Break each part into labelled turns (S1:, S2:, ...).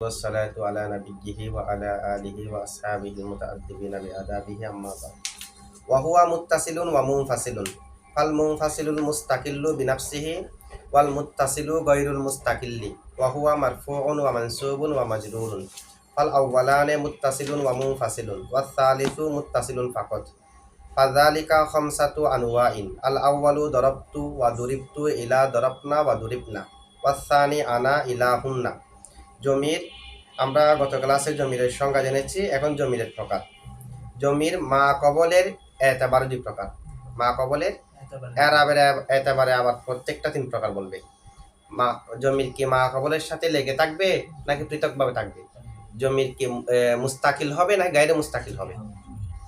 S1: والصلاة على نبيه وعلى آله وأصحابه المتأدبين بآدابه أما بعد وهو متصل ومنفصل فالمنفصل المستقل بنفسه والمتصل غير المستقل وهو مرفوع ومنصوب ومجرور فالأولان متصل ومنفصل والثالث متصل فقط فذلك خمسة أنواع الأول ضربت وضربت إلى ضربنا وضربنا والثاني أنا إلى هن জমির আমরা গত ক্লাসে জমিরের সংজ্ঞা জেনেছি। এখন জমিরের প্রকার। জমির মা কবলের এতবারে দুই প্রকার। মা কবলের এরাবের এতবারে আবার প্রত্যেকটা তিন প্রকার বলবে। মা জমির কি মা কবলের সাথে লেগে থাকবে নাকি পৃথকভাবে থাকবে? জমির কি মুস্তাকিল হবে না গায়রে মুস্তাকিল হবে?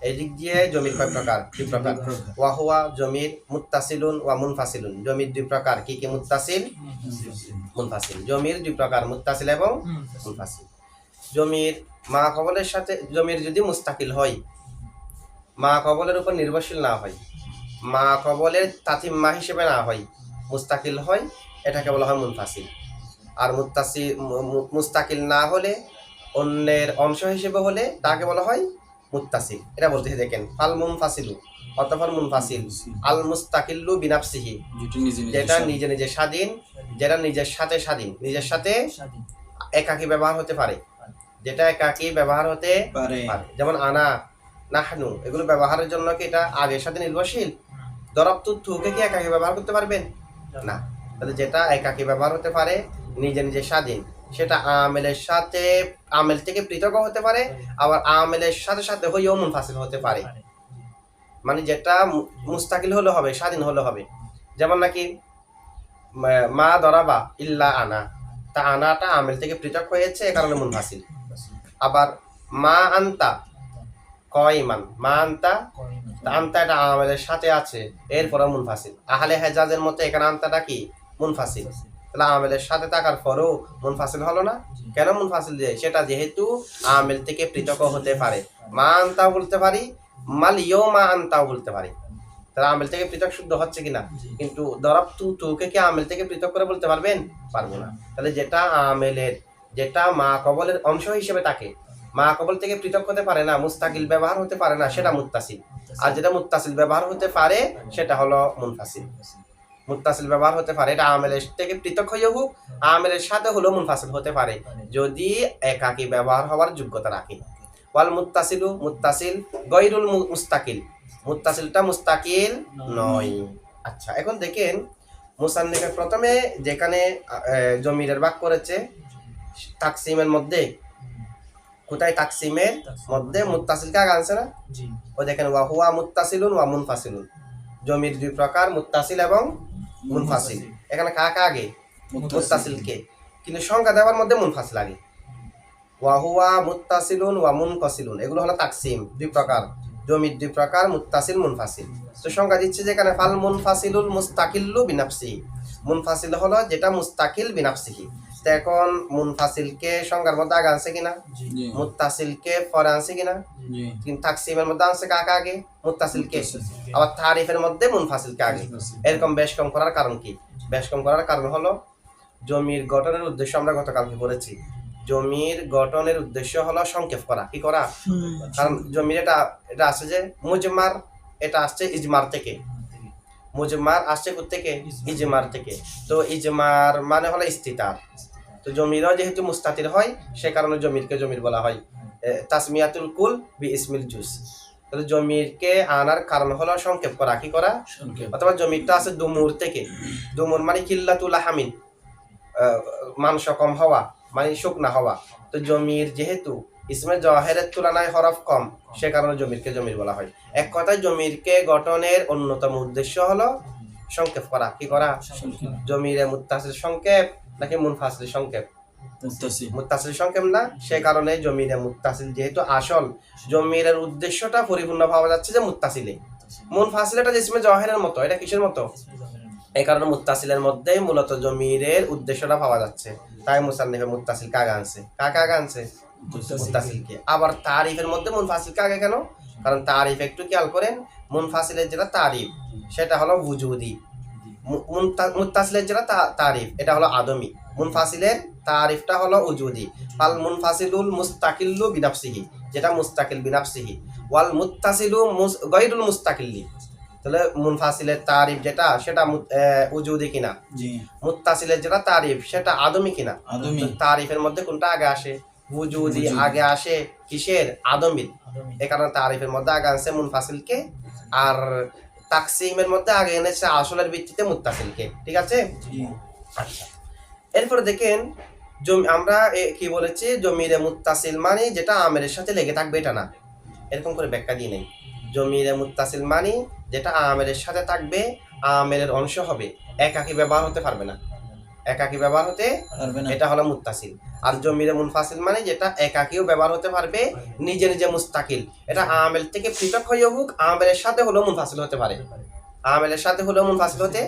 S1: এই দিক দিয়ে জমির কয় প্রকার? দুই প্রকার। ওয়াহুয়া জমির মুত্তাসিলুন ওয়া মুনফাসিলুন। জমির দুই প্রকার, কি কি? মুত্তাসিল, মুনফাসিল। জমির দুই প্রকার, মুত্তাসিল এবং মুনফাসিল। জমির মা কবলের সাথে জমির যদি মুস্তাকিল হয়, মা কবলের উপর নির্ভরশীল না হয়, মা কবলের তাতিম্মা হিসেবে না হয়, মুস্তাকিল হয়, এটাকে বলা হয় মুনফাসিল। আর মুস্তাকিল না হলে, অন্যের অংশ হিসেবে হলে তাকে বলা হয় মুত্তাসিল। এটা বলতেছে দেখেন, ফাল মুনফাসিলু অতঃপর মুনফাসিল, আল মুস্তাকিল্লু বিনাফসিহি যেটা নিজে নিজে স্বাধীন, যেটা নিজের সাথে স্বাধীন, নিজের সাথে একাকী ব্যবহার হতে পারে, যেটা একাকী ব্যবহার হতে পারে। যেমন আনা, নাহনু, এগুলো ব্যবহারের জন্য কি এটা আগের সাথে নির্ভরশীল? দরবতু থুকে কি একাকী ব্যবহার করতে পারবেন? না। তাহলে যেটা একাকী ব্যবহার হতে পারে, নিজে নিজে স্বাধীন, সেটা আমেলের সাথে, আমেল থেকে পৃথক হতে পারে, আবার আমেলের সাথে সাথে হইও মুনফাসিল হতে পারে। মানে যেটা মুস্তাকিল হলে হবে, স্বাধীন হলে হবে। যেমন নাকি মা দরাবা ইল্লা আনা, তা আনাটা আমেল থেকে পৃথক হয়েছে, এ কারণে মুনফাসিল। আবার মা আন্তা কয়মান, মা আন্তা, আন্তা এটা আমেলের সাথে আছে, এরপরে মুনফাসিল। আহলে হেজাজের মতো এখানে আন্তাটা কি? মুনফাসিল। তাহলে আমেলের সাথে থাকার পরও মুনফাসিল হলো না? কেন মুনফাসিল? যে সেটা যেহেতু আমেল থেকে পৃথক হতে পারে। মা আন্তাও বলতে পারি, মাল ইয়ো মা আন্তাও বলতে পারি। তাহলে আমেল থেকে পৃথক শুদ্ধ হচ্ছে কিনা? কিন্তু দরাবতু তুকে কি আমেল থেকে পৃথক করে বলতে পারবেন? পারবো না। তাহলে যেটা আমেলের, যেটা মা কবলের অংশ হিসেবে থাকে, মা কবল থেকে পৃথক হতে পারে না, মুস্তাকিল ব্যবহার হতে পারে না, সেটা মুত্তাসিল। আর যেটা মুত্তাসিল ব্যবহার হতে পারে, সেটা হলো মুনফাসিল। মুত্তাসিল ব্যবহার হতে পারে, এটা আমেলের থেকে পৃথক হয়ে হোক, আমেলের সাথে হলো মুনফাসিল হতে পারে, যদি একাকী ব্যবহার হওয়ার যোগ্যতা রাখে। ওয়াল মুত্তাসিলু, মুত্তাসিল গায়রুল মুস্তাকিল, মুত্তাসিলটা মুস্তাকিল নয়। আচ্ছা, এখন দেখেন মুসান্নিফ প্রথমে যেখানে জমিরের ভাগ করেছে তাকসিমের মধ্যে, কোথায়? তাকসিমের মধ্যে মুত্তাসিলকে আগে আনছে না? ও দেখেন, ওয়া হুয়া মুত্তাসিলুন ওয়া মুনফাসিলুন। জমির দুই প্রকার, মুত্তাসিল এবং মুনফাসিল। এখানে কাকে আগে? মুত্তাসিলকে। কিন্তু সংখ্যা দেওয়ার মধ্যে মুনফাসিল আগে। ওয়া হুয়া মুত্তাসিলুন ওয়া মুনফাসিলুন, এগুলো হলো তাকসিম, দুই প্রকার। জমির দুই প্রকার, মুত্তাসিল, মুনফাসিল। তো সংখ্যা দিচ্ছে যেখানে ফাল মুনফাসিলুল মুস্তাকিল্লু বিনাফসিহি, মুনফাসিল হলো যেটা মুস্তাকিল বিনাফসিহি। তো এখন মুনফাসিলকে সংখ্যার মধ্যে আগে আনছে কিনা? মুত্তাসিলকে পরে আনছে কিনা? কিন্তু তাকসিমের মধ্যে আনছে কাকে আগে? মুত্তাসিলকে। আবার তারিফের মধ্যে মুনফাসিলকে আগে। এরকম বেশ কম করার কারণ কি? বেশ কম করার কারণ হলো জমির গঠনের উদ্দেশ্য আমরা গতকালকে পড়েছি। জমির গঠনের উদ্দেশ্য হলো সংক্ষেপ করা। কি করা? কারণ জমির এটা আসছে যে মুজমার, এটা আসছে ইজমার থেকে। মুজমার আসছে কোত্থেকে? ইজমার থেকে। তো ইজমার মানে হলো ইস্তিতার। তো জমিরও যেহেতু মুস্তাতির হয়, সে কারণে জমিরকে জমির বলা হয়। তাসমিয়াতুল কুল বি ইসমিল জুজ। তাহলে জমিরকে আনার কারণ হলো সংক্ষেপ করা। কি করা? অথবা জমিরটা আছে দুমুর থেকে। দুমুর মানে কিল্লাতুল হামিন, মাংস কম হওয়া, মানে শুকনা হওয়া। তো জমির যেহেতু ইসমে জহেরের তুলনায় হরফ কম, সে কারণে জমিরকে জমির বলা হয়। এক কথায় জমিরকে গঠনের অন্যতম উদ্দেশ্য হলো সংক্ষেপ করা। কি করা? জমিরে মুত্তাসিল সংক্ষেপ নাকি মুনফাসিল সংক্ষেপ? মুত্তাসিল সংক্ষেপ না, সে কারণে জমিরে মুত্তাসিল যেহেতু আসল, জমিরের উদ্দেশ্যটা পরিপূর্ণ পাওয়া যাচ্ছে যে মুত্তাসিলে। মুনফাসিল এটা ইসমে জহেরের মতো, এটা কিসের মতো? এই কারণে মুত্তাসিলের মধ্যেই মূলত জমিরের উদ্দেশ্যটা পাওয়া যাচ্ছে। তাই মুসান্নিফে মুত্তাসিল কাকে আনছে? কাকে আগে আনছে? মুত্তাসিলকে। আবার তারিফের মধ্যে মুনফাসিল কাকে কেন? কারণ তারিফ একটু খেয়াল করেন, মুনফাসিলের যেটা তারিফ, সেটা হলো ওজুদি। মুত্তাসিলের যেটা তারিফ এটা হলো আদমি, মুনফাসিলের তারিফটা হলো উজুদি। ফাল মুনফাসিলুল মুস্তাকিল্লু বিনাফসিহি, যেটা মুস্তাকিল বিনাফসিহি, ওয়াল মুত্তাসিলু গায়রুল মুস্তাকিল্লি। তাহলে মুনফাসিলের তারিফ যেটা সেটা উজুদি কিনা, মুত্তাসিলের যেটা তারিফ সেটা আদমি কিনা। তারিফের মধ্যে কোনটা আগে আসে? উজুদি আগে আসে কিসের? আদমির। এই কারণে তারিফের মধ্যে আগে আনছে মুনফাসিলকে, আর তাকসিমের মধ্যে আগে এনেছে আসলের ভিত্তিতে মুত্তাসিলকে। ঠিক আছে? আচ্ছা, এরপরে দেখেন আমরা কি বলেছি, জমিরে মুত্তাসিল মানে যেটা আমেরের সাথে লেগে থাকবে এটা না, এরকম করে ব্যাখ্যা দিয়ে নেই। জমিরে মুত্তাসিল মানে যেটা আমেরের সাথে থাকবে, আমেরের অংশ হবে, একাকী ব্যবহার হতে পারবে না, একাকী ব্যবহার হতে পারবে না, এটা হলো মুত্তাসিল। আর জমিরে মুনফাসিল মানে যেটা একাকীও ব্যবহার হতে পারবে, নিজে নিজে মুস্তাকিল, এটা আমেল থেকে পৃথক হয়ে হোক, আমেলের সাথে হলেও মুনফাসিল হতে পারে, আমেলের সাথে হলেও মুনফাসিল হতে।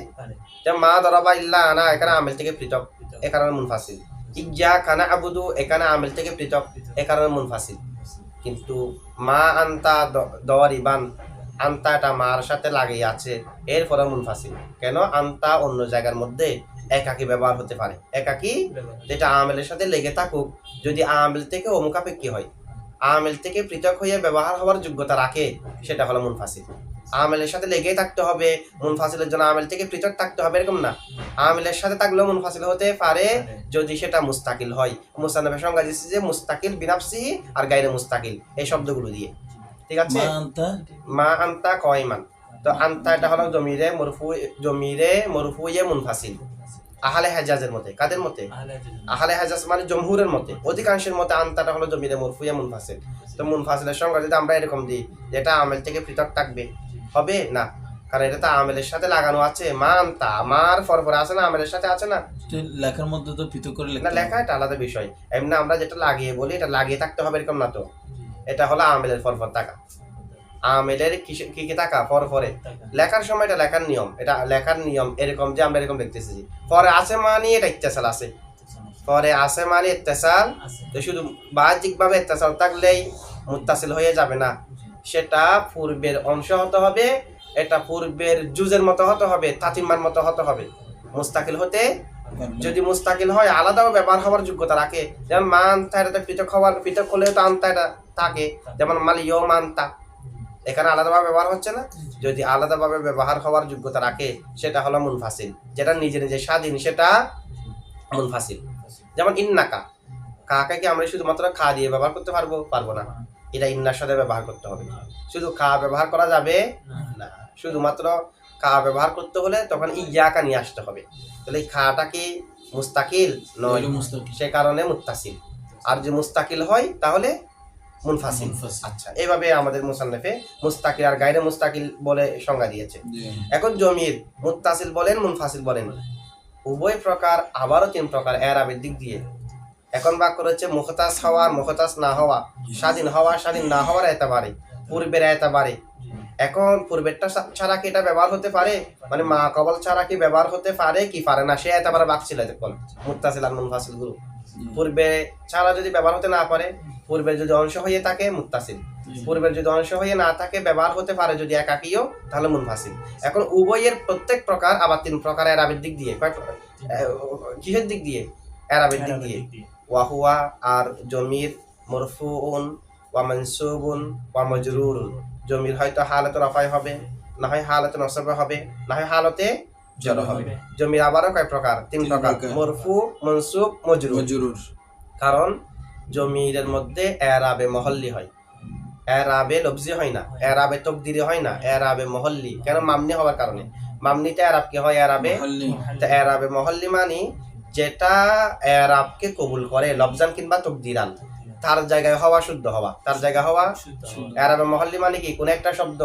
S1: যেমন মা দরাবা ইল্লা আনা, এখানে আমেল থেকে পৃথক, এ কারণে মুনফাসিল। ইজ্জা কানা আবুদু, এখানে আমেল থেকে পৃথক, এ কারণে মুনফাসিল। কিন্তু মা আন্তা দরিবান, আন্তা এটা মার সাথে লাগিয়ে আছে, এরপরে মুনফাসিল। কেন? আন্তা অন্য জায়গার মধ্যে একাকী ব্যবহার হতে পারে, একাকী যেটা আমেলের সাথে লেগে থাকুক, যদি আমেল থেকে অমুখাপেক্ষী হয়, আমেল থেকে পৃথক হয়ে ব্যবহার হওয়ার যোগ্যতা রাখে, সেটা হলো মুনফাসিল। আমেলের সাথে লেগেই থাকতে হবে, মুনফাসিলের জন্য আমেল থেকে পৃথক থাকতে হবে এরকম না। আমেলের সাথে থাকলেও মুনফাসিল হতে পারে যদি সেটা মুস্তাকিল হয়। মুসান্নাফের সংজ্ঞা দিচ্ছে যে মুস্তাকিল বিনাফসিহি আর গায়রে মুস্তাকিল, এই শব্দগুলো দিয়ে। ঠিক আছে? মা আন্তা কয়মান, তো আন্তা এটা হলো জমিরে মরফুয়ে মুনফাসিল আহলে হেজাজের মতে। কাদের মতে? আহলে হেজাজ মানে জমহুরের মতে, অধিকাংশের মতে আন্তাটা হলো জমিরে মরফুয়ে মুনফাসিল। তো মুনফাসিলের সংজ্ঞা যদি আমরা এরকম দিই যেটা আমেল থেকে পৃথক থাকবে, হবে না, কারণ এটা তো আমেলের সাথে লাগানো আছে। মা আন্তা আমার পরপরে আছে না, আমেলের সাথে আছে না,
S2: লেখার মধ্যে তো পৃথক করে
S1: না, লেখা এটা আলাদা বিষয়। এমনি আমরা যেটা লাগিয়ে বলি এটা লাগিয়ে থাকতে হবে এরকম না তো, এটা হলো আমেলের পরপর থাকা, আমেলের কি কি থাকা পরপরে। লেখার সময় এটা লেখার নিয়ম, এটা লেখার নিয়ম এরকম যে আমরা এরকম দেখতেছি, পরে আছে মানে এটা ইত্তেসাল আছে, পরে আছে মানে ইত্তেসাল। তো শুধু বাহ্যিকভাবে ইত্তেসাল থাকলেই মুত্তাসিল হয়ে যাবে না, সেটা পূর্বের অংশ হতে হবে, এটা পূর্বের জুজের মতো হতে হবে, তাতিম্মার মতো হতে হবে। মুস্তাকিল হতে যদি মুস্তাকিল হয় আলাদাও ব্যবহার হওয়ার যোগ্যতা রাখে, যেমন মা আন্তা, এটা পৃথক হওয়ার, পৃথক হলেও তো আন্তা এটা থাকে, যেমন মালিও মান্তা, এখানে আলাদাভাবে ব্যবহার হচ্ছে না, যদি আলাদাভাবে ব্যবহার হওয়ার যোগ্যতা রাখে সেটা হলো মুনফাসিল, যেটা নিজে নিজে স্বাধীন, সেটা মুনফাসিল। যেমন ইন্নাকা, কাকে কি আমরা শুধুমাত্র খা দিয়ে ব্যবহার করতে পারবো না, এটা ইন্নার সাথে ব্যবহার করতে হবে। শুধু খা ব্যবহার করা যাবে না, শুধুমাত্র কা ব্যবহার করতে হলে তখন ইয়াকা নিয়ে আসতে হবে। তাহলে এই খাটা কি মুস্তাকিল নয়, সে কারণে মুত্তাসিল। আর যে মুস্তাকিল হয় তাহলে মুনফাসিল। আচ্ছা, এইভাবে আমাদের মুসান্নাফে মুস্তাকিল আর গায়রে মুস্তাকিল বলে সংজ্ঞা দিয়েছে। এখন জমির মুত্তাসিল বলেন মুনফাসিল বলেন উভয় প্রকার, আবারও তিন প্রকার এরাবের দিক দিয়ে। এখন বাক্য রয়েছে মুখতাস হওয়া, মুখতাস না হওয়া, স্বাধীন হওয়া, স্বাধীন না হওয়ার এতবারে, পূর্বের এতবারে। এখন পূর্বেরটা ছাড়া কি এটা ব্যবহার হতে পারে, মানে মা কবল ছাড়া কি ব্যবহার হতে পারে কি পারে না, সে এতবারে বাক ছিল দেখুন মুত্তাসিল আর মুনফাসিল গুলো। পূর্বে ছাড়া যদি ব্যবহার হতে না পারে, পূর্বের যদি অংশ হয়ে থাকে মুত্তাসিল, পূর্বের যদি অংশ হয়ে না থাকে ব্যবহার হতে পারে যদি একাকীও, তাহলে মুনফাসিল। এখন উভয়ের প্রত্যেক প্রকার আবার তিন প্রকার এরাবের দিক দিয়ে, কিসের দিক দিয়ে? এরাবের দিক দিয়ে। ওয়াহুয়া আর জমির মরফুউন ওয়া মানসুবুন ওয়া মাজরুরুন, জমির হয়তো হালাতে রফায় হবে, না হয় হালাতে নসবে হবে, না হয় হালতে জর হবে। জমির আবারও কয় প্রকার? তিন প্রকার, মরফু, মনসুব, মজরুর। কারণ জমিরের মধ্যে এরাবে মহল্লি হয়, এরাবে লফজি হয় না, এরাবে তকদিরি হয় না, এরাবে মহল্লি। কেন? মামনি হওয়ার কারণে। মামনিতে এরাব কি হয়? এরাবে। এরাবে মহল্লি মানে যেটা এরাবকে কবুল করে লফজান কিংবা তকদিরান, তার জায়গায় হওয়া, শুদ্ধ হওয়া, তার জায়গায় হওয়া। এরাবে মহল্লি মানে কি? কোন একটা শব্দ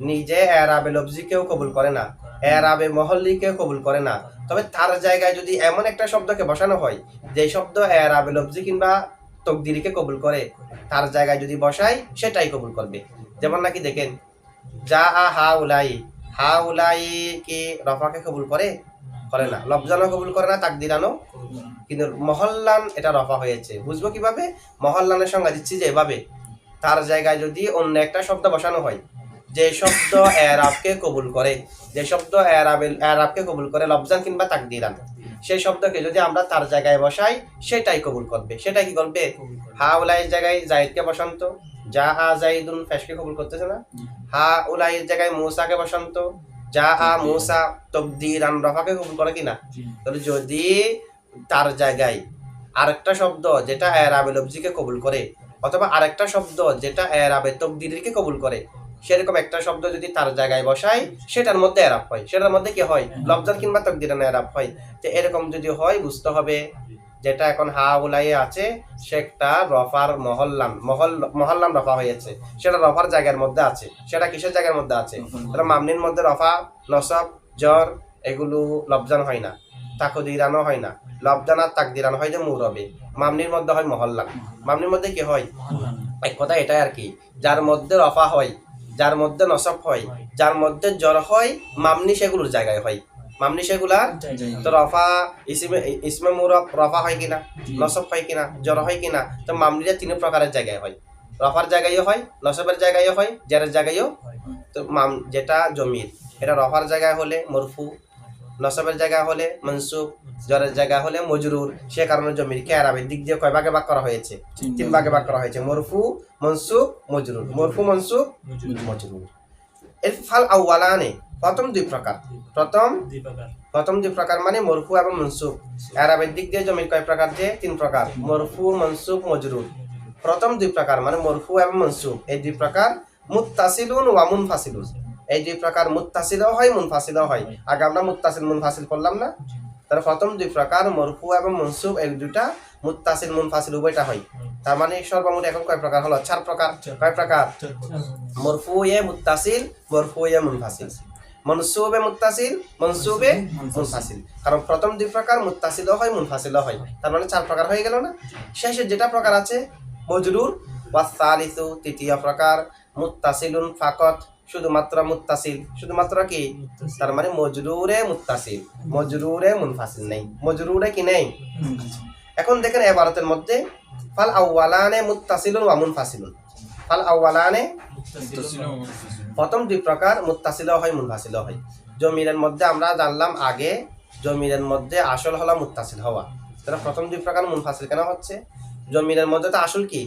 S1: নিজে এরাবে লফজিকেও কবুল করে না, এরাবে মহল্লিকেও কবুল করে না, তবে তার জায়গায় যদি এমন একটা শব্দকে বসানো হয় যে শব্দ এরাবে লফজি কিংবা তকদিরিকে কবুল করে, তার জায়গায় যদি বসাই সেটাই কবুল করবে। যেমন নাকি দেখেন যা হা উলাই, হা উলাই কি রফাকে কবুল করে? করে না। লফজানও কবুল করে না, তাকদিরানও। কিন্তু মহল্লান এটা রফা হয়েছে, বুঝবো কিভাবে? মহল্লানের সংজ্ঞা দিচ্ছি যে এভাবে, তার জায়গায় যদি অন্য একটা শব্দ বসানো হয়, যে শব্দ এরাবকে কবুল করে, যে শব্দ এরাবকে কবুল করে লফজান কিংবা তাকদিরান, সেই শব্দকে যদি আমরা তার জায়গায় বসাই সেটাই কবুল করবে। সেটা কি করবে? হা উলাইয়ের জায়গায় জাইদকে বসান্ত, যা আ জাইদুন ফেশকে কবুল করতেছে না? হা উলাইয়ের জায়গায় মুসাকে বসান্ত, যা আ মুসা তকদিরান রফাকে কবুল করে কিনা? তাহলে যদি তার জায়গায় আরেকটা শব্দ যেটা এরাবে লফজিকে কবুল করে, অথবা আরেকটা শব্দ যেটা এরাবে তকদিরকে কবুল করে, সেরকম একটা শব্দ যদি তার জায়গায় বসাই সেটার মধ্যে এরাব হয়। সেটার মধ্যে কি হয়? লফজান কিংবা তাকদিরান এরাব হয়। তো এরকম যদি হয় বুঝতে হবে যেটা এখন হা উলাইয়ে আছে সেটা রফার মহল্লাম রফা হয়েছে, সেটা রফার জায়গার মধ্যে আছে। সেটা কিসের জায়গার মধ্যে আছে? তাহলে মামনির মধ্যে রফা, নসব, জ্বর এগুলো লফজান হয় না, তাকদিরানও হয় না। লফজান আর তাকদিরান হয় যে মুরবে, মামনির মধ্যে হয় মহল্লাম। মামনির মধ্যে কি হয়? এক কথা এটাই আর কি, যার মধ্যে রফা হয়, যার মধ্যে নসব হয়, যার মধ্যে জ্বর হয়, মামনি সেগুলোর জায়গায় হয়। মামনি সেগুলার তো রফা ইসমে মুরব রফা হয় কিনা, নসব হয় কিনা, জ্বর হয় কিনা? তো মামনিটা তিন প্রকারের জায়গায় হয়, রফার জায়গায়ও হয়, নসবের জায়গায়ও হয়, জারের জায়গায়ও। তো যেটা জমির, এটা রফার জায়গায় হলে মরফু, নসবের জায়গা হলে মনসুব, জ্বরের জায়গা হলে মজরুর। সে কারণে জমিরকে আরবের দিক দিয়ে কয় ভাগে ভাগ করা হয়েছে? তিন ভাগে ভাগ করা হয়েছে, মরফু, মনসুব, মজরুর। মরফু, মনসুব, মজরুর। এর ফাল আউয়ালানে প্রথম দুই প্রকার, প্রথম দুই প্রকার মানে মরফু এবং মনসুব। আরবের দিক দিয়ে জমির কয় প্রকার? যে তিন প্রকার, মরফু, মনসুব, মজরুর। প্রথম দুই প্রকার মানে মরফু এবং মনসুব, এই দুই প্রকার মুত্তাসিলুন ওয়া মুনফাসিলুন। এই দুই প্রকার মুত্তাসিলও হয়, মুনফাসিলও হয়। আগে আমরা মুত্তাসিল মুনফাসিল করলাম না? তাহলে প্রথম দুই প্রকার মরফু এবং মনসুব, এই দুইটা মুত্তাসিল মুনফাসিল উভয়টা হয়। তার মানে সর্বমোট এখন কয় প্রকার হলো? চার প্রকার। কয় প্রকার? মরফু এ মুত্তাসিল, মরফু এ মুনফাসিল, মনসুবে মুত্তাসিল, মনসুবে মুনফাসিল। কারণ প্রথম দুই প্রকার মুত্তাসিলও হয়, মুনফাসিলও হয়। তার মানে চার প্রকার হয়ে গেল না? শেষে যেটা প্রকার আছে মজরুর, ওয়া সালিসু তৃতীয় প্রকার মুত্তাসিলুন ফাকাত, শুধুমাত্র মুত্তাসিল। শুধুমাত্র কি? তার মানে মজরুরে মুত্তাসিল, মজরুরে মুনফাসিল নেই, মজরুরে কি নেই। এখন দেখেন ইবারতের মধ্যে ফাল আউয়ালানে মুত্তাসিলুন ওয়া মুনফাসিলুন। ফাল আউয়ালানে প্রথম দুই প্রকার মুত্তাসিলও হয়, মুনফাসিলও হয়। জমিরের মধ্যে আমরা জানলাম আগে, জমিরের মধ্যে আসল হলো মুত্তাসিল হওয়া। তাহলে প্রথম দুই প্রকার মুনফাসিল কেন হচ্ছে? জমিরের মধ্যে তো আসল কি?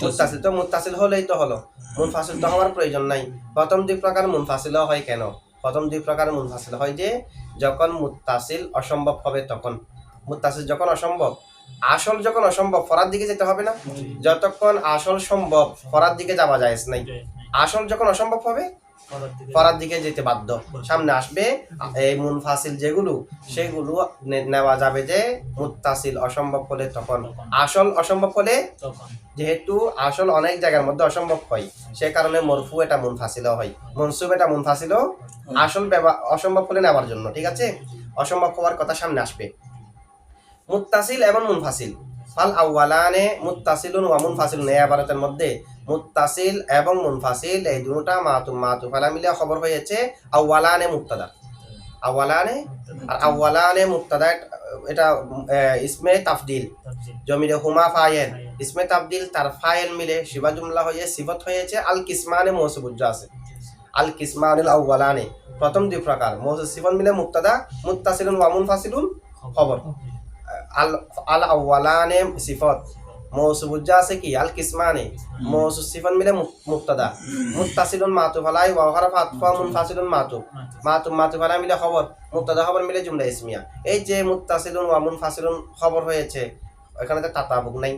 S1: মুত্তাসিল। তো মুত্তাসিল হলেই তো হলো, মুনফাসিল তো হওয়ার প্রয়োজন নাই। প্রথম দুই প্রকার মুনফাসিলও হয় কেন? প্রথম দুই প্রকার মুনফাসিল হয় যে যখন মুত্তাসিল অসম্ভব হবে তখন। মুত্তাসিল যখন অসম্ভব, আসল যখন অসম্ভব ফরার দিকে যেতে হবে না? যতক্ষণ আসল সম্ভব ফরার দিকে যাওয়া যায় নাই। আসল যখন অসম্ভব হবে ফরার দিকে যেতে বাধ্য, সামনে আসবে এই মুনফাসিল যেগুলো সেগুলো নেওয়া যাবে যে মুত্তাসিল অসম্ভব হলে তখন। আসল অসম্ভব হলে, যেহেতু আসল অনেক জায়গার মধ্যে অসম্ভব হয় সে কারণে মরফু এটা মুনফাসিলও হয়, মনসুব এটা মুনফাসিলও আসল অসম্ভব হলে নেওয়ার জন্য। ঠিক আছে, অসম্ভব হওয়ার কথা সামনে আসবে। মুত্তাসিল এবং মুনফাসিল, ফাল আউয়ালানে মুত্তাসিলুন ওয়া মুনফাসিলুন, এই ইবারতের মধ্যে মুত্তাসিল এবং মুনফাসিল এই দুটোটা মাতুফ আলা মিলে খবর হয়েছে আউয়ালানে মুবতাদা। আউয়ালানে আর আউয়ালানে মুবতাদা এটা ইসমে তাফদিল, জমিরে হুমা ফাইল, ইসমে তাফদিল তার ফাইল মিলে শিবা জুমলা হয়ে সিফত হয়েছে। আল কিসমানে মৌসুবুজ্জা আছে, আল কিসমানুল আউয়ালানে প্রথম দুই প্রকার মৌসুব সিফত মিলে মুবতাদা, মুত্তাসিলুন ওয়া মুনফাসিলুন খবর। আল আউয়ালানে সিফত, মৌসুবুজ্জা আছে কি? আল কিসমানে, মৌসুব সিফত মিলে মুবতাদা, মুত্তাসিলুন মাতুফ আলাই ওয়া হরফ আতফা, মুনফাসিলুন মাতুফ আলাই মিলে খবর, মুবতাদা খবর মিলে জুমলা ইসমিয়া। এই যে মুত্তাসিলুন ওয়া মুনফাসিলুন খবর হয়েছে, এখানে তো তাতাবুক নাই,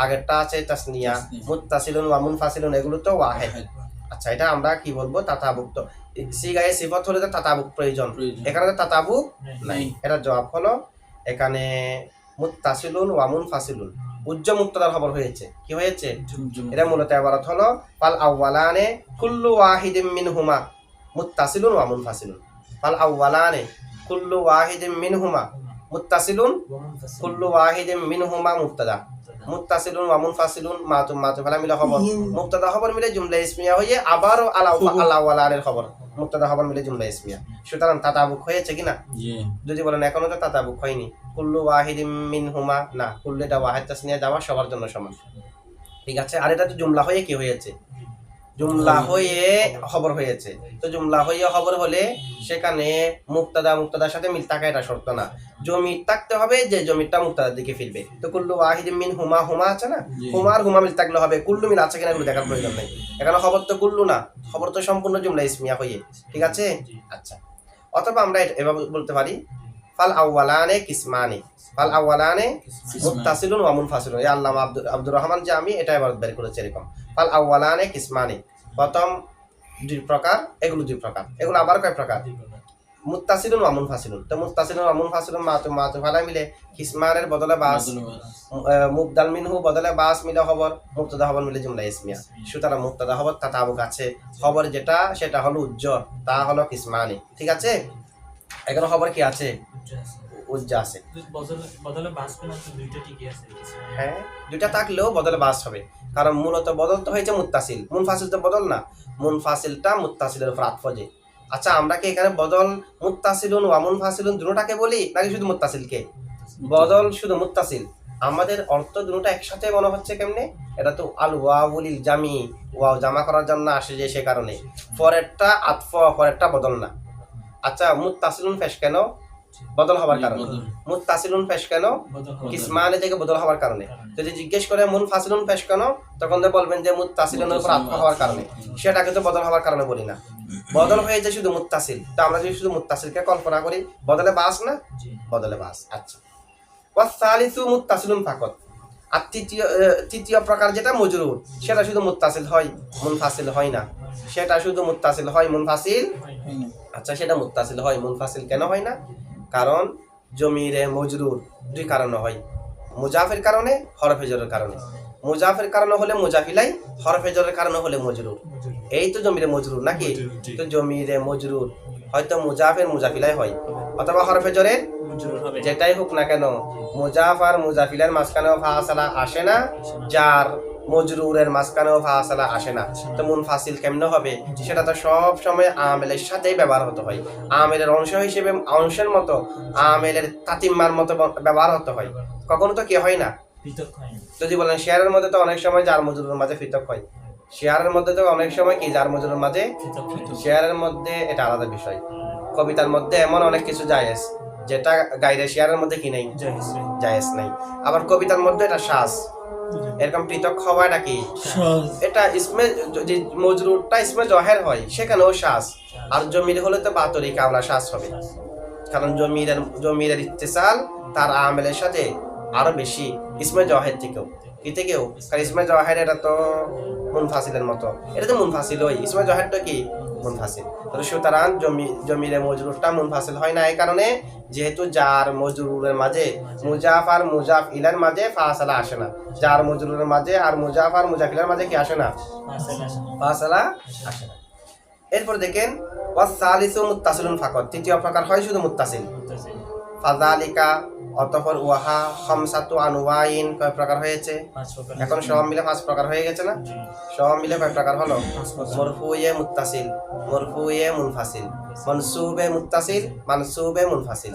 S1: আগেরটা আছে তাসনিয়া। মুত্তাসিলুন ওয়া মুনফাসিলুন এগুলো তো ওয়াহিদ। আচ্ছা, এটা আমরা কি বলবো? তাতাবুক। তো সিগায়ে সিফত হলে তো তাতাবুক প্রয়োজন, এখানে তো তাতাবুক নাই। এটা জবাব হলো এখানে মুত্তাসিলুন ওয়া মুনফাসিলুন উজ্জ মুক্তদার খবর হয়েছে। কি হয়েছে? এটা মূলত ইবারত হলো ফাল আউয়ালানে কুল্লু ওয়াহিদিম মিনহুমা মুত্তাসিলুন ওয়া মুনফাসিলুন। ফাল আউয়ালানে কুল্লু ওয়াহিদিম মিনহুমা মুত্তাসিলুন, কুল্লু ওয়াহিদিম মিনহুমা মুবতাদা, মুত্তাসিলুন ওয়া মুনফাসিলুন মাতুফ আলা মিলে খবর, মুবতাদা খবর মিলে জুমলা ইসমিয়া হয়ে আবার আল আউয়ালানের খবর, মুবতাদা খবর মিলে জুমলা ইসমিয়া। সুতরাং তাতাবুক হয়েছে কিনা? যদি বলেন এখনো তো তাতাবুক হয়নি, কুল্লু ওয়াহিদিম মিনহুমা না, কুল্লুটা ওয়াহিদ তাসনিয়া যাওয়া সবার জন্য সমান। ঠিক আছে, আর এটা তো জুমলা হয়ে কি হয়েছে? জুমলা হয়ে খবর হয়েছে। তো জুমলা হয়ে খবর হলে সেখানে মুক্তাদার সাথে মিল থাকা এটা শর্ত না, জমির থাকতে হবে যে জমিটা মুক্তাদার দিকে ফিরবে। তো কুল্লু ওয়াহিদিন মিন হুমা, হুমা আছে না,
S2: জি।
S1: হুমার হুমা মিল থাকলে হবে, কুল্লু মিল আছে কিনা এগুলো দেখার প্রয়োজন নেই। এখানে খবর তো কুল্লু না, খবর তো সম্পূর্ণ জুমলা ইসমিয়া হয়ে, ঠিক আছে। আচ্ছা, অথবা আমরা এভাবে বলতে পারি ফাল আউয়ালানে কিসমানি, ফাল আউয়ালানে মুত্তাসিলুন ওয়া মুনফাসিলুন। এই আল্লামা আব্দুর রহমান যে আমি এটা এবার বের করেছি এরকম, ফাল আউয়ালানে কিসমানি, প্রথম দুই প্রকার, এগুলো দুই প্রকার, এগুলো আবার কয় প্রকার, মুত্তাসিলুন ওয়া মুনফাসিলুন। তো মুত্তাসিলুন ওয়া মুনফাসিলুন মাতু ফালা মিলে কিসমানের বদলে বাস, মুবদাল মিনহু বদলে বাস মিলে খবর, মুবতাদা খবর মিলে জুমলা ইসমিয়া। সুতরাং মুবতাদা খবর তাতাবুক আছে, খবর যেটা সেটা হলো উজ্জ্বল, তা হলো কিসমানি, ঠিক আছে। এখানে খবর কি আছে, উজ্জা আছে।
S3: বদলে বাস কোন দুইটা ঠিকই আছে।
S1: হ্যাঁ, দুইটা থাকলেও বদলে বাস হবে, কারণ মূলত বদল তো হয়েছে মুত্তাসিল, মুনফাসিল তো বদল না, মুনফাসিলটা মুত্তাসিলের উপর আতফজে। আচ্ছা, আমরা কি এখানে বদল মুত্তাসিলুন ওয়া মুনফাসিলুন দুটোটাকে বলি নাকি শুধু মুত্তাসিলকে? বদল শুধু মুত্তাসিল, আমাদের অর্থ দুটো একসাথে মনে হচ্ছে কেমনে, এটা তো আল ওয়াউলিল জামি, ওয়াও জামা করার জন্য আসে যে সে কারণে, পরেরটা আতফ, পরেরটা বদল না। আচ্ছা, মুত্তাসিলুন ফেশ কেন, বদল হওয়ার কারণে। মুত্তাসিলুন ফেশ কেন, কিসমানে থেকে বদল হওয়ার কারণে। যদি জিজ্ঞেস করে মুনফাসিলুন ফেশ কেন, তখন তো বলবেন যে মুত্তাসিলুনের উপর আতফ হওয়ার কারণে, সেটাকে তো বদল হওয়ার কারণে বলি না। বদল হয়ে যায় শুধু মুত্তাসিল, তো আমরা যদি শুধু মুত্তাসিলকে কল্পনা করি, বদলে বাস না, বদলে বাস। আচ্ছা, ওয়াসালিসু মুত্তাসিলুন ফাকাত। আর তৃতীয় প্রকার যেটা মজরুর, সেটা শুধু মুত্তাসিল হয়, মুনফাসিল হয় না, সেটা শুধু মুত্তাসিল হয়, মুনফাসিল। আচ্ছা, সেটা মুত্তাসিল হয়, মুনফাসিল কেন হয় না? কারণ জমিরে মজরুর দুই কারণে হয়, মুজাফের কারণে, হরফে জরের কারণে। মুজাফের কারণে হলে মুজাফিলাই, হরফে জরের কারণে হলে মজরুর। এই তো জমিরে মজরুর নাকি? তো জমিরে মজরুর হয়তো মুজাফের মুজাফিলাই হয়, অথবা হরফে জরের যেটাই হোক না কেন, মুজাফ আর মুজাফিলের মাঝখানেও ফাসালা আসে না, যার মজরুরের মাঝখানেও ফাসালা আসে না। তো মুনফাসিল কেমনে হবে? সেটা তো সব সময় আমেলের সাথেই ব্যবহার হতে হয়, আমেলের অংশ হিসেবে, অংশের মতো, আমেলের তাতিম্মার মতো ব্যবহার হতে হয়, কখনো তো কি হয় না। যদি বলেন শেয়ারের মধ্যে তো অনেক সময় যার মজরুরের মাঝে পৃথক হয়, শেয়ারের মধ্যে তো অনেক সময় কি যার মজরুরের মাঝে, শেয়ারের মধ্যে এটা আলাদা বিষয়। কবিতার মধ্যে এমন অনেক কিছু জায়েজ যেটা গাইরে শেয়ারের মধ্যে কি নেই, জায়েজ নাই। আবার কবিতার মধ্যে এটা শ্বাস, এরকম পৃথক হওয়াটা কি, এটা ইসমে, যে মজরুরটা ইসমে জহের হয় সেখানেও শ্বাস, আর জমির হলে তো বাতরি কামলা শ্বাস হবে, কারণ জমিরের ইত্তেসাল তার আমেলের সাথে আরো বেশি ইসমে জহের থেকেও, কি থেকেও, কারণ ইসমে জহের এটা তো মুনফাসিলের মতো, এটা তো মুনফাসিল হয়, ইসমে জহেরটা কি মুনফাসিল। তো সুতরাং জমিরে মজরুরটা মুনফাসিল হয় না এই কারণে, যেহেতু যার মজরুরের মাঝে, মুজাফ আর মুজাফ ইলার মাঝে ফাসালা আসে না, যার মজরুরের মাঝে আর মুজাফ আর মুজাফিলার মাঝে কি আসে না, ফাসালা আসে না। এরপর দেখেন ওয়াসালিসু মুত্তাসিলুন ফাকাত, তৃতীয় প্রকার হয় শুধু মুত্তাসিল। ফাযালিকা, অতঃপর ওয়াহা খামসাতু আনওয়াইন, কয় প্রকার হয়েছে? এখন সব মিলে 5 প্রকার হয়ে গেছে না? সব মিলে কয় প্রকার হলো? মরফুয়ে মুত্তাসিল, মরফুয়ে মুনফাসিল, মানসুবে মুত্তাসিল, মানসুবে মুনফাসিল,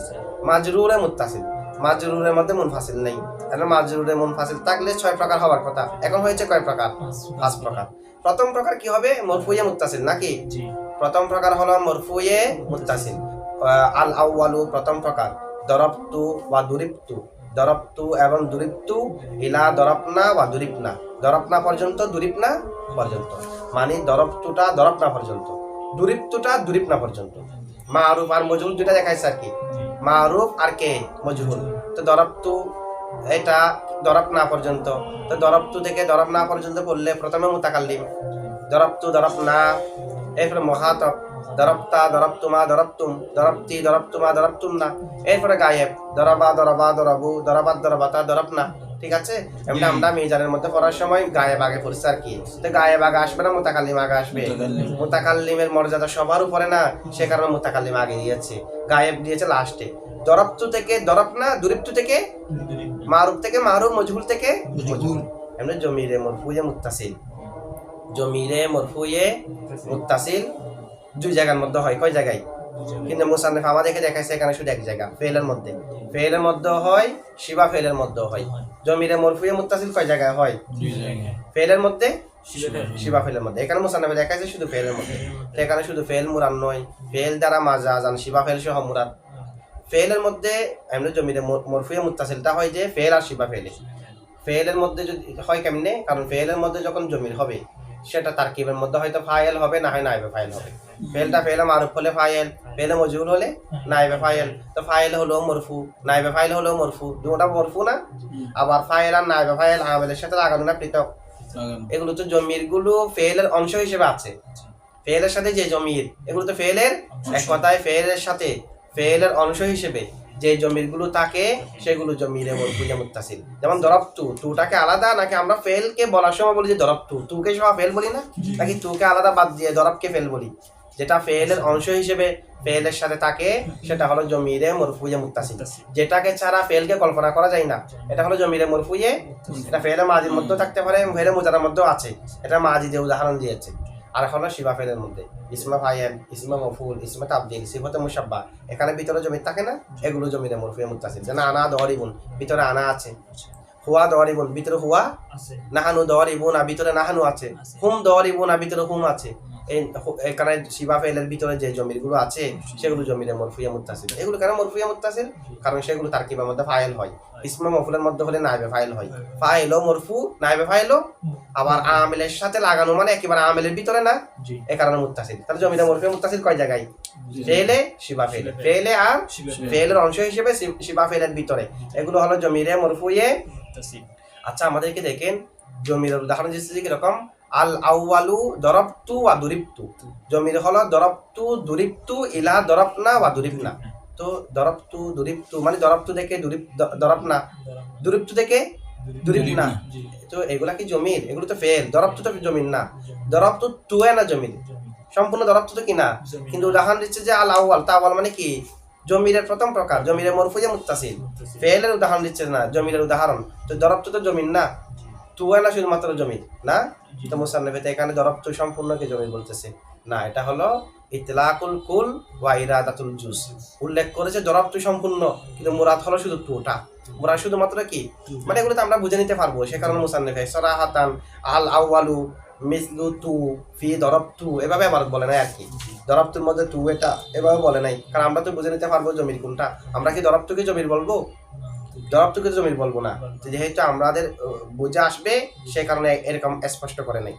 S1: মাজরুরে মুত্তাসিল, মাজরুরের মধ্যে মুনফাসিল নেই। তাহলে মাজরুরে মুনফাসিল থাকলে 6 প্রকার হওয়ার কথা, এখন হয়েছে কয় প্রকার? 5 প্রকার। প্রথম প্রকার কি হবে? মরফুয়ে মুত্তাসিল নাকি? প্রথম প্রকার হলো মরফুয়ে মুত্তাসিল। আল আউয়ালু প্রথম প্রকার, দরবতু ওয়া দুরিবতু, দরবতু এবং দুরিবতু, ইলা দরবনা ওয়া দুরিবনা, দরবনা পর্যন্ত, দুরিবনা পর্যন্ত, মানে দরবতুটা দরবনা পর্যন্ত, দুরিবতুটা দুরিবনা পর্যন্ত। মারুফ আর মজরুর দুইটা দেখাইছে আর কি, মারুফ আর কে মজরুর। তো দরবতু এটা দরবনা পর্যন্ত, তো দরবতু থেকে দরবনা পর্যন্ত পড়লে প্রথমে মুতাকাল্লিম, দরবতু দরবনা, এরপরে মুখাতাব, দরবতা দরবতুমা দরবতুম, দরবতি দরবতুমা দরবতুমনা, এরপরে গায়েব, দরবা দরবা দরবু, দরবাত দরবাতা দরবনা, ঠিক আছে। এমনি আমরা মিজানের মধ্যে পড়ার সময় গায়েব আগে পড়ছি আর কি, তো গায়েব আগে আসবে না মুতাকাল্লিম আগে আসবে? মুতাকাল্লিমের মর্যাদা সবার উপরে না, সে কারণে মুতাকাল্লিম আগে দিয়েছে, গায়েব দিয়েছে লাস্টে। দরবতু থেকে দরবনা, দুরিবতু থেকে মারুফ, থেকে মারুফ, মজহুল থেকে মজহুল। এমনি জমিরে মরফুয়ে মুত্তাসিল, জমিরে মরফুয়ে মুত্তাসিল 2 জায়গার মধ্যে হয়, কয় জায়গায়? কিন্তু মুসান্নিফ আমাদেরকে দেখাইছে এখানে শুধু 1 জায়গা, ফেলের মধ্যে, ফেলের মধ্যে হয়, শিবা ফেলের মধ্যে হয়। জমিরে মরফুয়ে মুত্তাসিল কয় জায়গায় হয়?
S2: 2 জায়গায়।
S1: ফেলের মধ্যে শিবা ফেলের মধ্যে। এখানে মুসান্নাফে দেখা যাচ্ছে শুধু ফেলের মধ্যে, তো এখানে শুধু ফেল মুরাদ নয়, ফেল দ্বারা মাজাজান শিবা ফেল সহ মুরাদ। ফেলের মধ্যে এমনি জমিরে মরফুয়ে মুত্তাসিলটা হয় যে ফেল আর শিবা ফেলে। ফেলের মধ্যে যদি হয় কেমনে, কারণ ফেলের মধ্যে যখন জমির হবে সেটা তারকিবের মধ্যে হয়তো ফাইল হবে, না হয় নাইবে ফাইল হবে। ফেলটা ফেলে মারুফ হলে ফাইল, ফেলে মজহুল হলে নাইবে ফাইল। তো ফাইল হলো মরফু, নাইবে ফাইল হলো মরফু, দুটা মরফু না। আবার ফাইল আর নাইবে ফাইল আমেলের সাথে লাগানো না, পৃথক। এগুলো তো জমির গুলো ফেলের অংশ হিসেবে আছে। ফেলের সাথে যে জমির, এগুলো তো ফেলের, এক কথায় ফেলের সাথে ফেলের অংশ হিসেবে যে জমির গুলো থাকে সেগুলো জমিরে মরফুয়ে মুত্তাসিল। যেমন দরবতু, তুটাকে আলাদা, নাকি আমরা ফেলকে বলার সময় বলি যে দরবতু, তুকে সহ ফেল বলি না, নাকি তুকে আলাদা বাদ দিয়ে দরবকে ফেল বলি? যেটা ফেলের অংশ হিসেবে ফেলের সাথে থাকে সেটা হলো জমিরে মরফুয়ে মুত্তাসিল। যেটাকে ছাড়া ফেলকে কল্পনা করা যায় না, এটা হলো জমিরে মরফুয়ে। এটা ফেলে মাজির মধ্যেও থাকতে পারে, ফেলে মুজারার মধ্যেও আছে, এটা মাজি দিয়ে উদাহরণ দিয়েছে। আর হলো শিবা ফেলের মধ্যে ইসমা ফাইল, ইসমা মফুল, ইসমা তাবদিল, সিফাতে মুশাব্বা, এখানে ভিতরে জমির থাকে না, এগুলো জমিরে মরফুয়ে মুত্তাসিল। যেন আনা দরিবুন, ভিতরে আনা আছে। হুয়া দরিবুন, ভিতরে হুয়া। নাহানু দরিবুন, আর ভিতরে নাহানু আছে। হুম দরিবুন, আর ভিতরে হুম আছে। এখানে শিবা ফেলের ভিতরে যে জমিরগুলো আছে সেগুলো জমিরে মরফুয়ে মুত্তাসিল। এগুলো কেন মরফুয়ে মুত্তাসিল? কারণ সেগুলো তারকিবের মধ্যে ফাইল হয়। ইসমা মফুলের মধ্যে হলে নাইবে ফাইল হয়। ফাইলও মরফু, নাইবে ফাইলও। আবার আমেলের সাথে লাগানো মানে একেবারে আমেলের ভিতরে না, এ কারণে মুত্তাসিল। তাহলে জমিরে মরফুয়ে মুত্তাসিল কয় জায়গায়? ফেলে, শিবা ফেলে, ফেলে আর ফেলের অংশ হিসেবে শিবা ফেলের ভিতরে, এগুলো হলো জমিরে মরফুয়ে। আচ্ছা, আমাদেরকে দেখেন জমিরের উদাহরণ দিচ্ছি কিরকম। আল আউয়ালু দরবতু ওয়া দুরিবতু, জমির হলো দরবতু দুরিবতু ইলা দরবনা ওয়া দুরিবনা। তো দরবতু দুরিবতু মানে দরবতু থেকে দরবনা, দুরিবতু থেকে দুরিবনা। তো এগুলা কি জমির? এগুলো তো ফেল। দরবতু তো জমির না, দরবতু তুয়ে না জমির, সম্পূর্ণ দরবতু তো কি না। কিন্তু উদাহরণ দিচ্ছে যে আল আউয়াল, তাওয়াল মানে কি? জমিরের প্রথম প্রকার, জমিরে মরফুয়ে মুত্তাসিল। ফেলের উদাহরণ দিচ্ছে না, জমিরের উদাহরণ। তো দরবতু তো জমির না, তুয়ে না শুধুমাত্র জমির না। তো মুসান্নাফে এখানে দরবতু সম্পূর্ণকে জমির বলতেছে না, এটা হলো ইতলাকুল কুল ওয়া ইরাদাতুল জুজ। উল্লেখ করেছে দরবতু সম্পূর্ণ, কিন্তু মুরাদ হলো শুধু তুটা। মুরাদ শুধুমাত্র কি মানে এগুলো তো আমরা বুঝে নিতে পারবো, সে কারণে মুসান্নাফে সরাহাতান আল আউয়ালু মিসলু তু ফি দরবতু এভাবে আবার বলে নাই আর কি। দরবতুর মধ্যে তু এটা এভাবে বলে নাই, কারণ আমরা তো বুঝে নিতে পারবো জমির কোনটা। আমরা কি দরবতুকে জমির বলবো? দরবতুকে জমির বলবো না, যেহেতু আমাদের বুঝে আসবে সে কারণে এরকম স্পষ্ট করে নাই।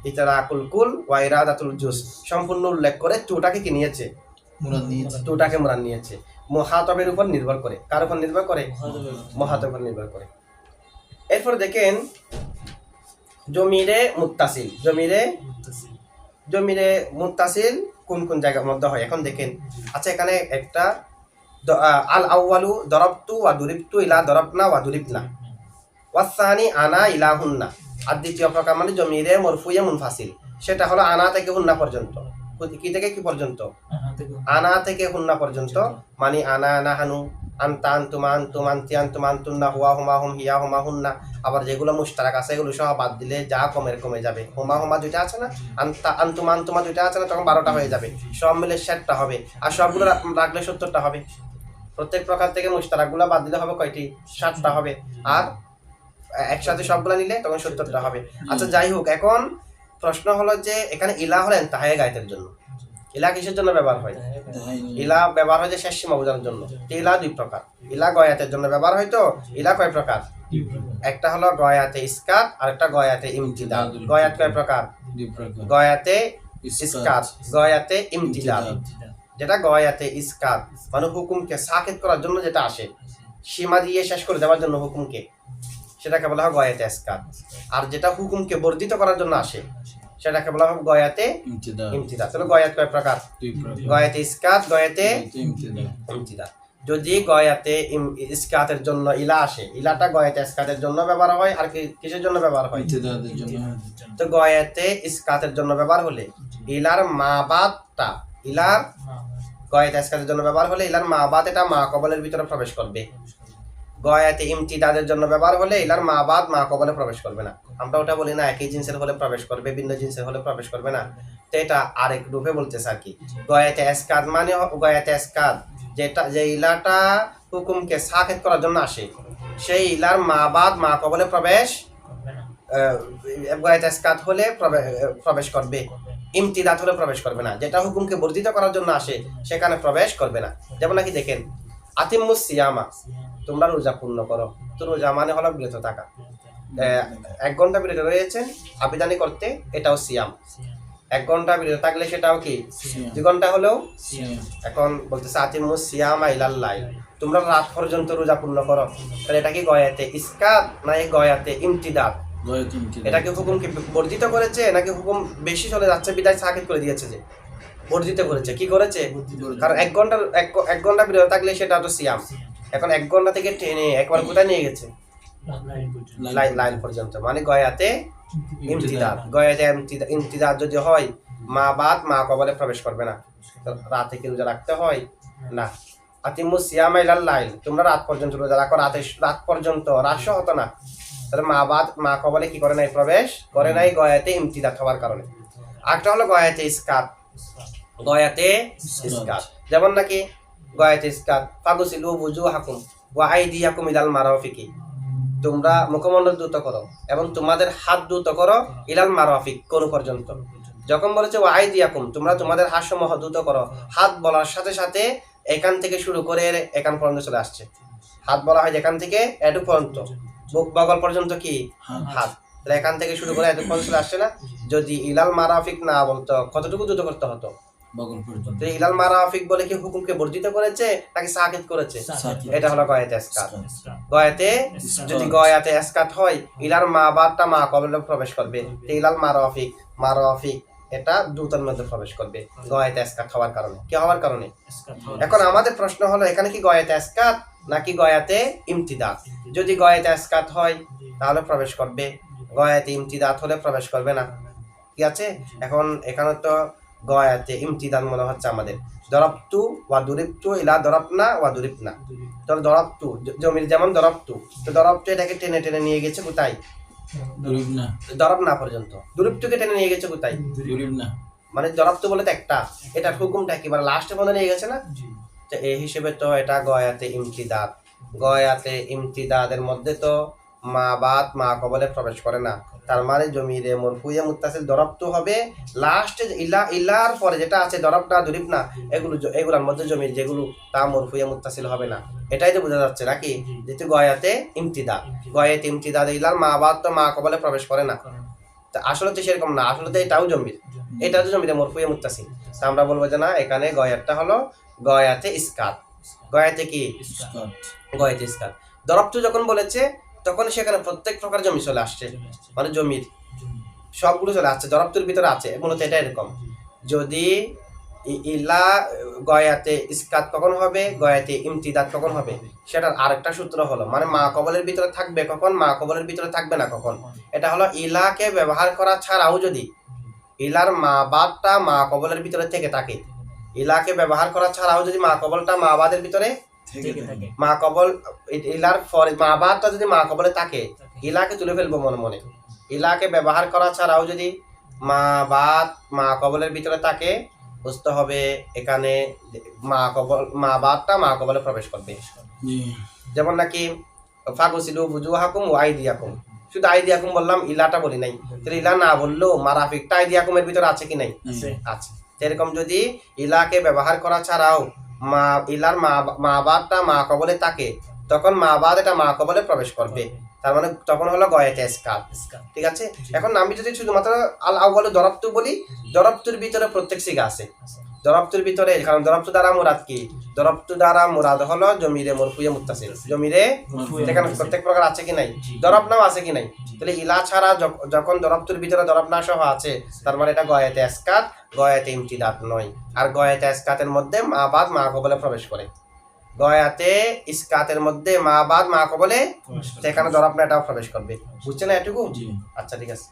S1: ইতলাকুল কুল ওয়া ইরাদাতুল জুজ সম্পূর্ণ উল্লেখ করে তুটাকে কি নিয়েছে?
S2: মুরাদ নিয়েছে।
S1: তুটাকে মুরাদ নিয়েছে। মুখাতাবের উপর নির্ভর করে, কার উপর নির্ভর করে? মুখাতাবের উপর নির্ভর করে। এরপর দেখেন জমিরে মুত্তাসিল, জমিরে মুত্তাসিল কোন কোন জায়গার মধ্যে হয় এখন দেখেন। আচ্ছা, এখানে একটা আল আউয়ালু দরবতু ওয়া দুরিবতু ইলা দরবনা ওয়া দুরিবনা, ওয়াসানি আনা ইলাহুন্না। আর দ্বিতীয় প্রকার মানে জমিরে মরফুয়ে মুনফাসিল, সেটা হলো আনা থেকে হুন্না পর্যন্ত। কি থেকে কি পর্যন্ত? আনা থেকে হুন্না পর্যন্ত, মানে আনা নাহানু, আনতা আনতুমা আনতুম, আনতি আনতুমা আনতুন্না, হুয়া হুমা হুম, হিয়া হুমা হুন্না। আবার যেগুলো মুশতারাক আছে এগুলো সহ বাদ দিলে যা কমে যাবে। হুমা হুমা দুইটা আছে না, আনতা আনতুমা আনতুমা দুইটা আছে না, তখন 12টা হয়ে যাবে। সব মিলে 60টা হবে, আর সবগুলো রাখলে 70টা হবে। প্রত্যেক প্রকার থেকে মুশতারাকগুলো বাদ দিলে হবে কয়টি? 7টা হবে। আর একসাথে সবগুলা নিলে তখন 70টা হবে। আচ্ছা, যাই হোক, এখন প্রশ্ন হলো যে এখানে ইলা হলেন তাহায়ে গায়তের জন্য। ইলা কিসের জন্য ব্যবহার হয়? ইলা ব্যবহার হয় যে শেষ সীমা বোঝানোর জন্য। ইলা দুই প্রকার, ইলা গয়াতের জন্য ব্যবহার হয়। তো ইলা কয় প্রকার? একটা হলো গয়াতে ইসকাত, আর একটা গয়াতে ইমতিদাদ। গয়াত কয় প্রকার? গয়াতে ইসকাত, গয়াতে ইমতিদাদ। যেটা গয়াতে ইসকাত মানে হুকুমকে সাকিত করার জন্য যেটা আসে, সীমা দিয়ে শেষ করে দেওয়ার জন্য হুকুমকে, সেটাকে বলা হয় গয়াতে ইসকাত। আর যেটা হুকুমকে বর্ধিত করার জন্য আসে সেটাকে বলা হয় গয়াতে ইমতিদাদ। তাহলে গয়াত কয় প্রকার? গয়াতে ইসকাত, গয়াতে ইমতিদাদ। যদি গয়াতে ইসকাতের জন্য ইলা আসে, ইলাটা গয়াতে ইসকাতের জন্য ব্যবহার হয়। আর কিসের জন্য ব্যবহার হয়? তো গয়াতে ইসকাতের জন্য ব্যবহার হলে ইলার মা বাদটা, ইলার গয়াতে ইসকাতের জন্য ব্যবহার হলে ইলার মা বাদ এটা মা কবলের ভিতরে প্রবেশ করবে। গয়াতে ইমতিদাদের জন্য ব্যবহার হলে ইলার মা বাদ মা কবলে প্রবেশ করবে না। আমরা ওটা বলি না একই জিন্সের হলে প্রবেশ করবে, ভিন্ন জিন্সের হলে প্রবেশ করবে না। তো এটা আরেক রূপে বলতেছে আর কি। গয়াতে ইসকাত মানে গয়াতে ইসকাত যেটা, যে ইলাটা হুকুমকে সাকিত করার জন্য আসে, সেই ইলার মা বাদ মা কবলে প্রবেশ গয়াতে ইসকাত হলে প্রবেশ করবে, ইমতিদাদ হলে প্রবেশ করবে না। যেটা হুকুমকে বর্ধিত করার জন্য আসে সেখানে প্রবেশ করবে না। যেমন নাকি দেখেন, আতিম্মুস সিয়ামা, তোমরা রোজা পূর্ণ করো। তো রোজা মানে হলো বিরত থাকা। 1 ঘন্টা বিরত রয়েছেন আবিদানি করতে, এটাও সিয়াম। 1 ঘন্টা বিরত থাকলে সেটাও কি 2 ঘন্টা হলেও। এখন বলতেছে আতিম্মুস সিয়ামা ইলাল লাইল, তোমরা রাত পর্যন্ত রোজা পূর্ণ করো। তাহলে এটা কি গয়াতে ইসকাত না গয়াতে ইমতিদাদ? এটা কি হুকুমকে বর্ধিত করেছে নাকি হুকুম বেশি চলে যাচ্ছে বিদায় সাকিত করে দিয়েছে? যে বর্ধিত করেছে। কি করেছে? কারণ 1 ঘন্টা বিরত থাকলে সেটা তো সিয়াম। এখন 1 ঘন্টা থেকে টেনে একবার কোথায় নিয়ে গেছে? লাইল পর্যন্ত, মানে গয়াতে ইমতিদাদ। গয়াতে ইমতিদাদ যদি হয়, মা বাদ মা কবলে প্রবেশ করবে না। রাতে কি রোজা রাখতে হয়? না। আতিম্মুস সিয়ামা ইলাল লাইল, তোমরা রাত পর্যন্ত রোজা রাখো। রাত পর্যন্ত, রাতও হতো না। তাহলে মা বাদ মা কবলে কি করে নাই? প্রবেশ করে নাই গয়াতে ইমতিদাদ হওয়ার কারণে। আরেকটা হলো গয়াতে ইসকাত। গয়াতে ইসকাত যেমন নাকি গয়াতে ইসকাত, ফাগুসিলু বুজুহাকুম ওয়া আইদিয়াকুম ইলাল মারাফিকি, তোমরা মুখমণ্ডল দ্রুত করো এবং তোমাদের হাত দ্রুত করো ইলাল মারাফিক, কোন পর্যন্ত। যখন বলেছে ওয়া আইদিয়াকুম, তোমরা তোমাদের হাত সমূহ দ্রুত করো, হাত বলার সাথে সাথে এখান থেকে শুরু করে এখান পর্যন্ত চলে আসছে। হাত বলা হয় এখান থেকে এটুক পর্যন্ত, বগল পর্যন্ত কি হাত, তাহলে এখান থেকে শুরু করে এটুক পর্যন্ত চলে আসছে না? যদি ইলাল মারাফিক না বলতো কতটুকু দ্রুত করতে হতো?
S2: বগল পর্যন্ত।
S1: ইলাল মারাফিক বলে কি হুকুমকে বর্ধিত করেছে নাকি সাকিত করেছে? এটা হলো গয়াতে ইসকাত। গয়াতে যদি গয়াতে ইসকাত হয়, ইলার মা বাদটা মা কবলে প্রবেশ করবে। ইলাল মারাফিক এটা দ্রুতের মধ্যে প্রবেশ করবে গয়াতে ইসকাত হওয়ার কারণে। কি হওয়ার কারণে? এখন আমাদের প্রশ্ন হলো এখানে কি গয়াতে ইসকাত নাকি গয়াতে ইমতিদাদ? যদি গয়াতে ইসকাত হয় তাহলে প্রবেশ করবে, গয়াতে ইমতিদাদ হলে প্রবেশ করবে না। ঠিক আছে? এখন এখানে তো গয়াতে ইমতিদাদ মনে হচ্ছে আমাদের। দরাবতু ওয়া দুরিবতু ইলা দরাবনা ওয়া দুরিবনা। তো দরাবতু জমির যেমন দরাবতু, তো দরাবতু এটাকে টেনে টেনে নিয়ে গেছে কোথায়? দরাবনা পর্যন্ত। দুরিবতুকে টেনে নিয়ে গেছে কোথায়? মানে দরাবতু বলে তো একটা, এটা হুকুমটা একেবারে লাস্টে পর্যন্ত নিয়ে গেছে না? তো এই হিসেবে তো এটা গয়াতে ইমতিদাদ। গয়াতে ইমতিদাদের মধ্যে তো মা বাদ মা কবলে প্রবেশ করে না। তার মানে জমিরে মরফুয়ে মুত্তাসিল দরাবতু হবে লাস্টে, ইলার পরে যেটা আছে দরাবনা দুরিবনা, এগুলোর মধ্যে জমির যেগুলো তা মরফুয়ে মুত্তাসিল হবে না। এটাই তো বোঝা যাচ্ছে নাকি? যেহেতু গয়াতে ইমতিদাদ ইলার মা বাদ তো মা কবলে প্রবেশ করে না। আসলে তো সেরকম না, আসলে তো এটাও জমির, এটা তো জমিরে মরফুয়ে মুত্তাসিল। তা আমরা বলবো যে না, এখানে গয়াতটা হলো গয়াতে ইসকাত। গয়াতে কি? গয়াতে ইসকাত। দরাবতু যখন বলেছে তখন সেখানে প্রত্যেক প্রকার জমি চলে আসছে, মানে জমির সবগুলো চলে আসছে, দরাবতুর ভিতরে আছে। মূলত এটা এরকম, যদি ইলা গয়াতে ইসকাত কখন হবে, গয়াতে ইমতিদাদ কখন হবে, সেটার আরেকটা সূত্র হলো, মানে মা কবলের ভিতরে থাকবে কখন, মা কবলের ভিতরে থাকবে না কখন। এটা হলো ইলাকে ব্যবহার করা ছাড়াও যদি ইলার মা বাদটা মা কবলের ভিতরে থেকে থাকে, ইলাকে ব্যবহার করা ছাড়াও যদি মা কবলটা মা বাদের ভিতরে, মা কবল ইলার পরে মা বাদটা যদি মা কবলে থাকে, ইলাকে তুলে ফেলবো মনে মনে। ইলাকে ব্যবহার করা ছাড়াও যদি মা বাদ মা কবলের ভিতরে থাকে, বুঝতে হবে এখানে মা বাদটা মা কবলে প্রবেশ করবে। যেমন নাকি ফাগুসিলু বুজুহাকুম ওয়া আইদিয়াকুম, শুধু আইদিয়াকুম বললাম, ইলাটা বলি নাই। তাহলে ইলা না বললেও মারাফিকটা আইদিয়াকুমের ভিতরে আছে কি নাই? আছে। এরকম যদি ইলাকে ব্যবহার করা ছাড়াও ইলার মা বাদটা মা কবলে থাকে, তখন মা বাদ এটা মা কবলে প্রবেশ করবে। তার মানে তখন হলো গয়াতে ইসকাত। ঠিক আছে? এখন আমি যদি শুধুমাত্র আল আউয়াল দরাবতু বলি, দরাবতুর ভিতরে প্রত্যেক সিগা আছে। দরাবতুর ভিতরে, কারণ দরাবতু দ্বারা মুরাদ কি? দরাবতু দ্বারা মুরাদ হলো জমিরে মরফুয়ে মুত্তাসিল। জমিরে এখানে প্রত্যেক প্রকার আছে কি নাই? দরাবনাও আছে কি নাই? তাহলে ইলা ছাড়া যখন দরাবতুর ভিতরে দরাবনা সহ আছে, তার মানে এটা গয়াতে ইসকাত, গয়াতে ইমতিদাদ নয়। আর গয়াতে ইসকাতের মধ্যে মা বাদ মা কবলে প্রবেশ করে। গয়াতে ইসকাতের মধ্যে মা বাদ মা কবলে, সেখানে দরাবনা এটাও প্রবেশ করবে। বুঝছেন না এটুকু? আচ্ছা, ঠিক আছে।